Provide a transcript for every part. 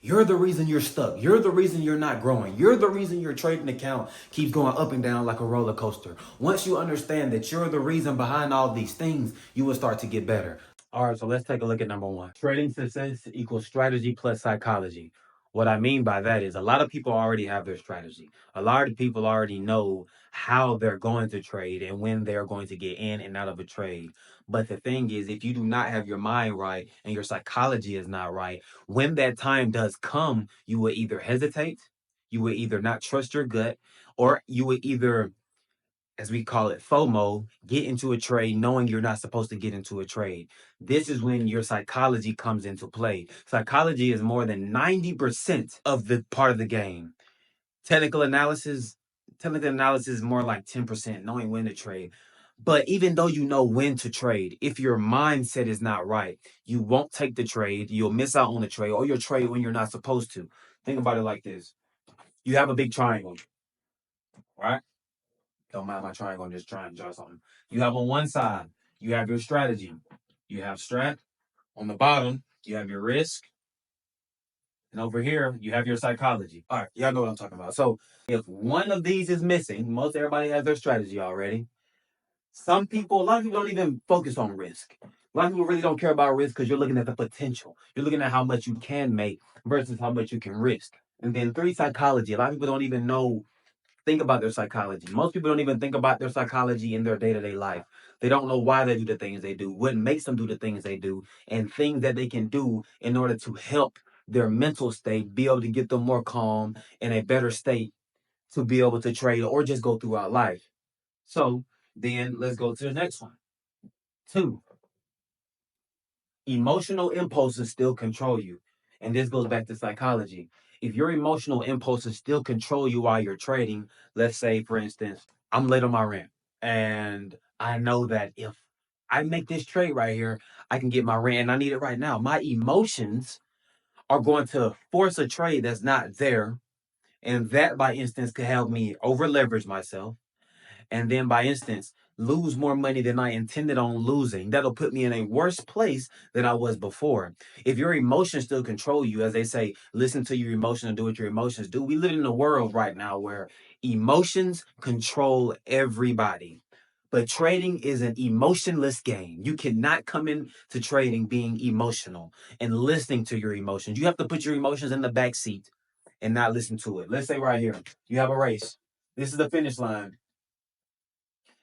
You're the reason you're stuck. You're the reason you're not growing. You're the reason your trading account keeps going up and down like a roller coaster. Once you understand that you're the reason behind all these things, you will start to get better. All right, so let's take a look at number one. Trading success equals strategy plus psychology. What I mean by that is a lot of people already have their strategy. A lot of people already know how they're going to trade and when they're going to get in and out of a trade. But the thing is, if you do not have your mind right and your psychology is not right, when that time does come, you will either hesitate, you will either not trust your gut, or you will either, as we call it, FOMO, get into a trade knowing you're not supposed to get into a trade. This is when your psychology comes into play. Psychology is more than 90% of the part of the game. Technical analysis, technical analysis is more like 10%, knowing when to trade. But even though you know when to trade, if your mindset is not right, you won't take the trade, you'll miss out on the trade, or you'll trade when you're not supposed to. Think about it like this. You have a big triangle, right? Don't mind my triangle, I'm just trying to draw something. You have on one side, you have your strategy. You have strat. On the bottom, you have your risk. And over here, you have your psychology. All right, y'all know what I'm talking about. So if one of these is missing, most everybody has their strategy already. Some people, a lot of people don't even focus on risk. A lot of people really don't care about risk because you're looking at the potential. You're looking at how much you can make versus how much you can risk. And then three, psychology. A lot of people don't even think about their psychology. Most people don't even think about their psychology in their day-to-day life. They don't know why they do the things they do, what makes them do the things they do, and things that they can do in order to help their mental state be able to get them more calm in a better state to be able to trade or just go throughout life. So then let's go to the next one. Two, emotional impulses still control you. And this goes back to psychology. If your emotional impulses still control you while you're trading, let's say, for instance, I'm late on my rent and I know that if I make this trade right here, I can get my rent and I need it right now. My emotions are going to force a trade that's not there. And that, by instance, could help me over leverage myself and then by instance lose more money than I intended on losing. That'll put me in a worse place than I was before. If your emotions still control you, as they say, listen to your emotions and do what your emotions do. We live in a world right now where emotions control everybody. But trading is an emotionless game. You cannot come into trading being emotional and listening to your emotions. You have to put your emotions in the back seat and not listen to it. Let's say right here, you have a race. This is the finish line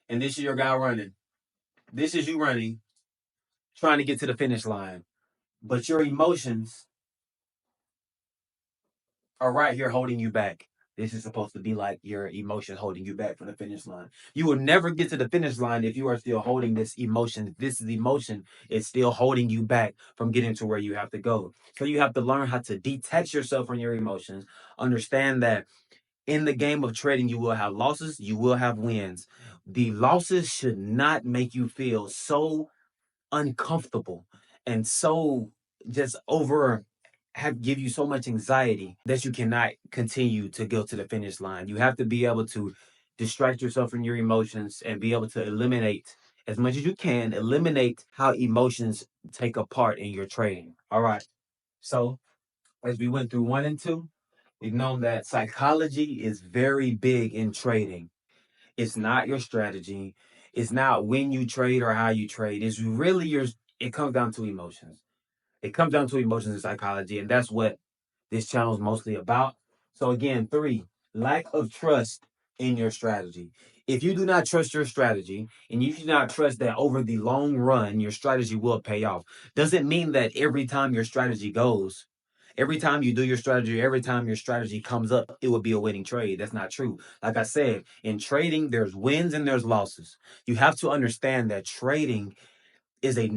and this is your guy running. This is you running, trying to get to the finish line. But your emotions are right here holding you back. This is supposed to be like your emotions holding you back from the finish line. You will never get to the finish line if you are still holding this emotion. This is emotion is still holding you back from getting to where you have to go. So you have to learn how to detach yourself from your emotions. Understand that in the game of trading, you will have losses, you will have wins. The losses should not make you feel so uncomfortable and so just over have give you so much anxiety that you cannot continue to go to the finish line. You have to be able to distract yourself from your emotions and be able to eliminate as much as you can, eliminate how emotions take a part in your trading. All right. So as we went through one and two, we've known that psychology is very big in trading. It's not your strategy. It's not when you trade or how you trade. It's really it comes down to emotions. It comes down to emotions and psychology, and that's what this channel is mostly about. So again, three, lack of trust in your strategy. If you do not trust your strategy and you do not trust that over the long run, your strategy will pay off, doesn't mean that every time your strategy goes, every time you do your strategy, every time your strategy comes up, it will be a winning trade. That's not true. Like I said, in trading, there's wins and there's losses. You have to understand that trading is a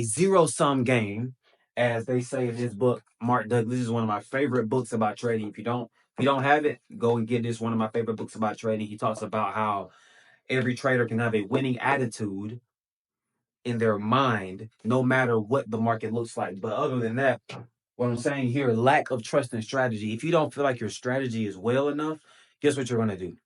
zero sum game, as they say in his book. Mark Douglas is one of my favorite books about trading. If you don't have it, go and get this. One of my favorite books about trading. He talks about how every trader can have a winning attitude in their mind, no matter what the market looks like. But other than that, what I'm saying here, lack of trust in strategy. If you don't feel like your strategy is well enough, guess what you're gonna do?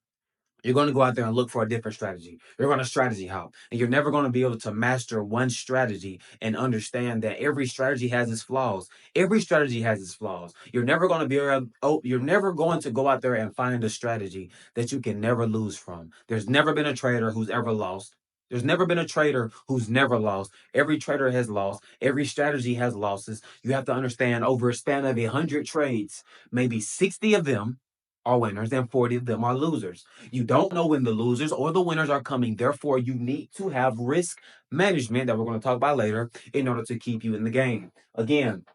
You're going to go out there and look for a different strategy. You're going to strategy hop. And you're never going to be able to master one strategy and understand that every strategy has its flaws. Every strategy has its flaws. You're never going to be able, you're never going to go out there and find a strategy that you can never lose from. There's never been a trader who's ever lost. There's never been a trader who's never lost. Every trader has lost. Every strategy has losses. You have to understand over a span of 100 trades, maybe 60 of them are winners and 40 of them are losers. You don't know when the losers or the winners are coming. Therefore, you need to have risk management that we're going to talk about later in order to keep you in the game. Again,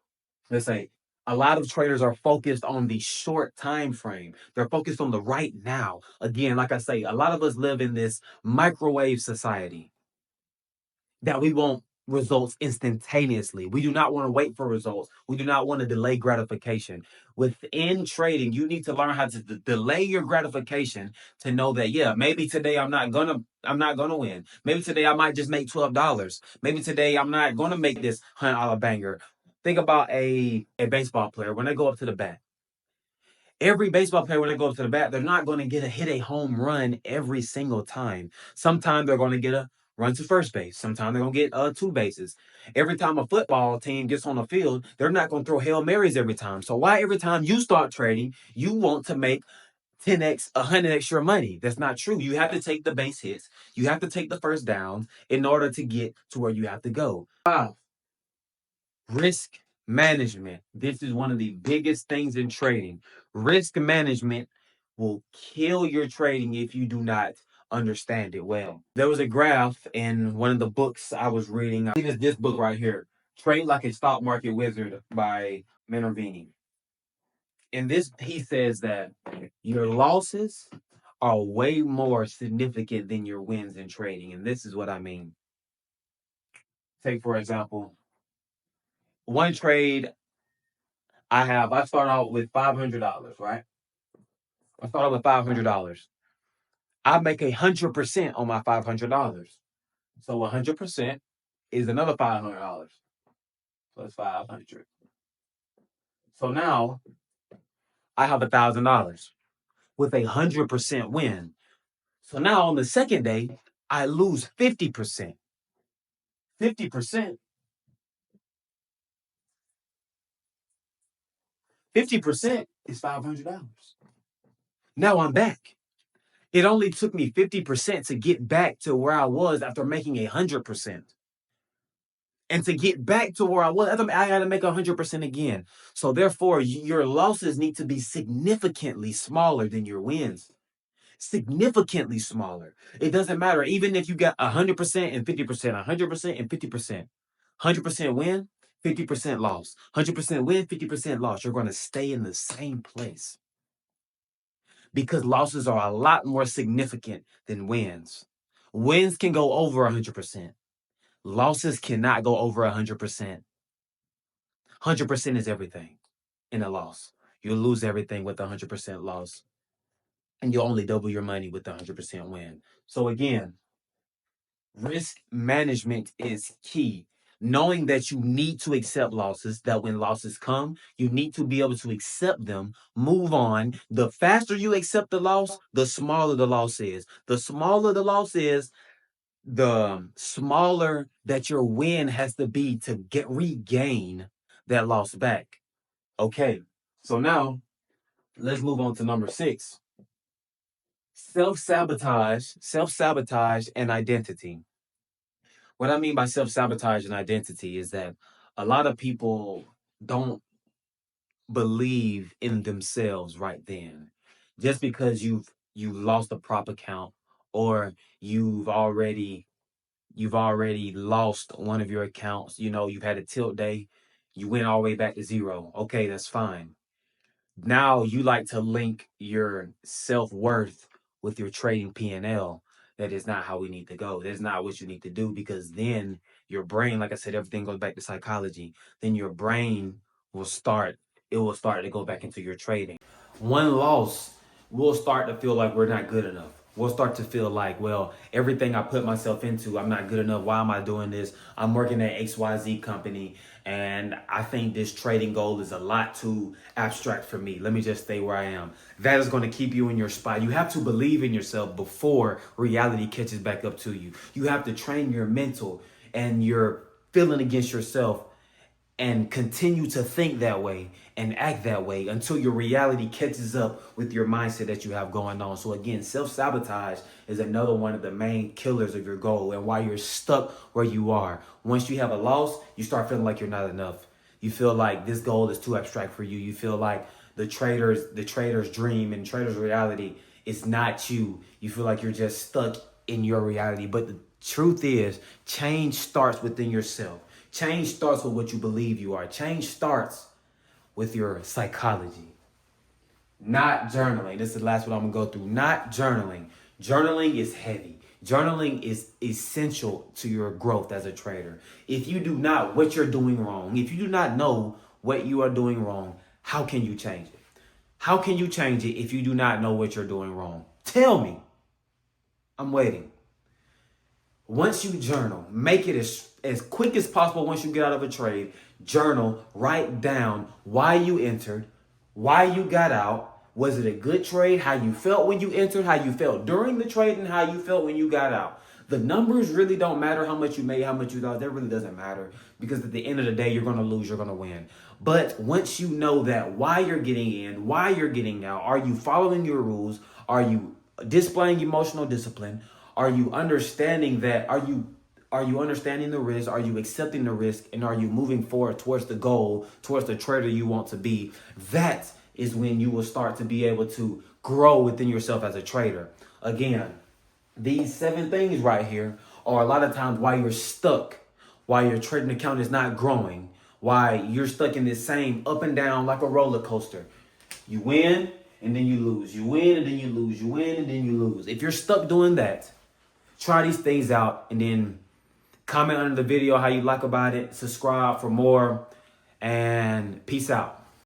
let's say a lot of traders are focused on the short time frame. They're focused on the right now. Again, like I say, a lot of us live in this microwave society that we want results instantaneously. We do not want to wait for results. We do not want to delay gratification. Within trading, you need to learn how to delay your gratification to know that, yeah, maybe today I'm not gonna win. Maybe today I might just make $12. Maybe today I'm not gonna make this $100 banger. Think about a baseball player when they go up to the bat. Every baseball player, when they go up to the bat, they're not going to hit a home run every single time. Sometimes they're going to get a run to first base. Sometimes they're going to get two bases. Every time a football team gets on the field, they're not going to throw Hail Marys every time. So why every time you start trading, you want to make 10x, 100 extra money? That's not true. You have to take the base hits. You have to take the first downs in order to get to where you have to go. Risk management. This is one of the biggest things in trading. Risk management will kill your trading if you do not understand it well. There was a graph in one of the books I was reading. I think it's this book right here, Trade Like a Stock Market Wizard by Minervini. In this, he says that your losses are way more significant than your wins in trading. And this is what I mean. Take, for example, one trade I start out with $500, right? I start out with $500. I make 100% on my $500. So 100% is another $500 plus 500. So now I have $1,000 with 100% win. So now on the second day, I lose 50%. 50%. 50% is $500. Now I'm back. It only took me 50% to get back to where I was after making 100%. And to get back to where I was, I got to make 100% again. So therefore, your losses need to be significantly smaller than your wins. Significantly smaller. It doesn't matter. Even if you got 100% and 50%, 100% and 50%. 100% win, 50% loss. 100% win, 50% loss. You're going to stay in the same place. Because losses are a lot more significant than wins. Wins can go over 100%. Losses cannot go over 100%. 100% is everything in a loss. You'll lose everything with 100% loss. And you'll only double your money with the 100% win. So again, risk management is key. Knowing that you need to accept losses, that when losses come, you need to be able to accept them, move on. The faster you accept the loss, the smaller the loss is. The smaller the loss is, the smaller that your win has to be to regain that loss back. Okay, so now let's move on to number 6. Self-sabotage, and identity. What I mean by self-sabotage and identity is that a lot of people don't believe in themselves right then. Just because you lost a prop account or you've already lost one of your accounts, you've had a tilt day, you went all the way back to zero. Okay, that's fine. Now you like to link your self-worth with your trading P&L. That is not how we need to go. That's not what you need to do, because then your brain, like I said, everything goes back to psychology. Then your brain will start to go back into your trading. One loss will start to feel like we're not good enough. we'll start to feel like, well, everything I put myself into, I'm not good enough. Why am I doing this? I'm working at XYZ company, and I think this trading goal is a lot too abstract for me. Let me just stay where I am. That is going to keep you in your spot. You have to believe in yourself before reality catches back up to you. You have to train your mental and your feeling against yourself and continue to think that way and act that way until your reality catches up with your mindset that you have going on. So again, self-sabotage is another one of the main killers of your goal and why you're stuck where you are. Once you have a loss, you start feeling like you're not enough. You feel like this goal is too abstract for you. You feel like the trader's dream and trader's reality is not you. You feel like you're just stuck in your reality. But the truth is, change starts within yourself. Change starts with what you believe you are. Change starts with your psychology. Not journaling. This is the last one I'm going to go through. Not journaling. Journaling is heavy. Journaling is essential to your growth as a trader. If you do not what you're doing wrong, if you do not know what you are doing wrong, how can you change it? How can you change it if you do not know what you're doing wrong? Tell me. I'm waiting. Once you journal, make it as quick as possible once you get out of a trade. Journal, write down why you entered, why you got out. Was it a good trade? How you felt when you entered, how you felt during the trade, and how you felt when you got out. The numbers really don't matter, how much you made, how much you lost. That really doesn't matter because at the end of the day, you're going to lose, you're going to win. But once you know that why you're getting in, why you're getting out, are you following your rules? Are you displaying emotional discipline? Are you understanding that? Are you understanding the risk? Are you accepting the risk? And are you moving forward towards the goal, towards the trader you want to be? That is when you will start to be able to grow within yourself as a trader. Again, these 7 things right here are a lot of times why you're stuck, why your trading account is not growing, why you're stuck in this same up and down like a roller coaster. You win and then you lose. You win and then you lose. You win and then you lose. If you're stuck doing that, try these things out and then comment under the video how you like about it. Subscribe for more and peace out.